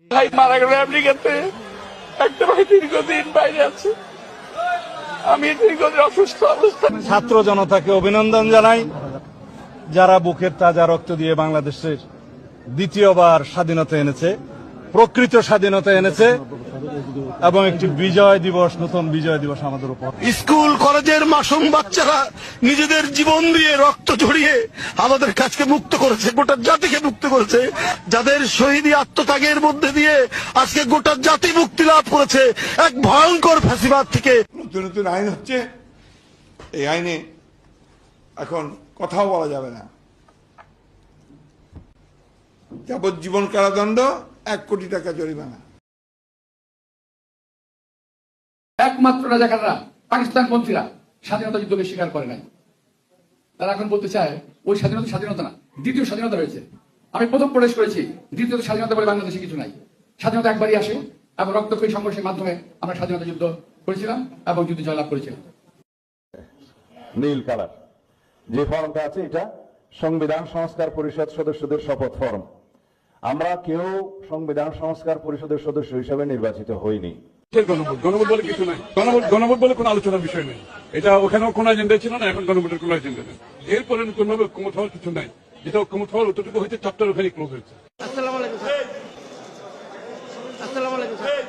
ভাই মারা গেল আমেরিকাতে, একটা ভাই দীর্ঘদিন বাইরে আছে, আমি দীর্ঘদিন অসুস্থ অবস্থা। ছাত্র জনতাকে অভিনন্দন জানাই, যারা বুকের তাজা রক্ত দিয়ে বাংলাদেশের দ্বিতীয়বার স্বাধীনতা এনেছে, প্রকৃত স্বাধীনতা এনেছে এবং একটি বিজয় দিবস, নতুন বিজয় দিবস আমাদের উপর। স্কুল কলেজের মাসুম বাচ্চারা নিজেদের জীবন দিয়ে রক্ত ঝরিয়ে আমাদের কাছকে মুক্ত করেছে, গোটা জাতিকে মুক্ত করেছে, যাদের শহীদী আত্মত্যাগের মধ্যে দিয়ে আজকে গোটা জাতি মুক্তি লাভ করেছে এক ভয়ঙ্কর ফ্যাসিবাদ থেকে। নতুন নতুন আইন হচ্ছে, এই আইনে এখন কথাও বলা যাবে না। যাবজ্জীবন কারাদণ্ড, 1 কোটি টাকা জরিমানা। একমাত্র রাজাকাররা, পাকিস্তানপন্থীরা স্বাধীনতা যুদ্ধকে স্বীকার করে নাই। তারা এখন বলতে চায় ওই স্বাধীনতা না, দ্বিতীয় স্বাধীনতা রয়েছে। আমি প্রথম প্রবেশ করেছি, দ্বিতীয় স্বাধীনতা বলে বাংলাদেশে কিছু নাই। স্বাধীনতা একবারই আসে এবং রক্তক্ষয়ী সংঘর্ষের মাধ্যমে আমরা স্বাধীনতা যুদ্ধ করেছিলাম এবং যুদ্ধে জয়লাভ করেছিলাম। নীল কালার যে ফর্মটা আছে, এটা সংবিধান সংস্কার পরিষদ সদস্যদের শপথ ফর্ম। আমরা কেউ সংবিধান সংস্কার পরিষদের সদস্য হিসেবে নির্বাচিত হইনি। গণভোট বলে কিছু নাই, গণভোট বলে কোনো আলোচনার বিষয় নেই। এটা ওখানেও কোনো এজেন্ডা ছিল না, এখন গণভোটের কোনো এজেন্ডা নেই। এরপরে নতুনভাবে ঐক্যমত হওয়ার কিছু নাই। যেটা ঐক্যমত হওয়ার অতটুকু হয়েছে, চ্যাপ্টার ওখানে ক্লোজ হয়েছে। আসসালামু আলাইকুম স্যার। আসসালামু আলাইকুম স্যার।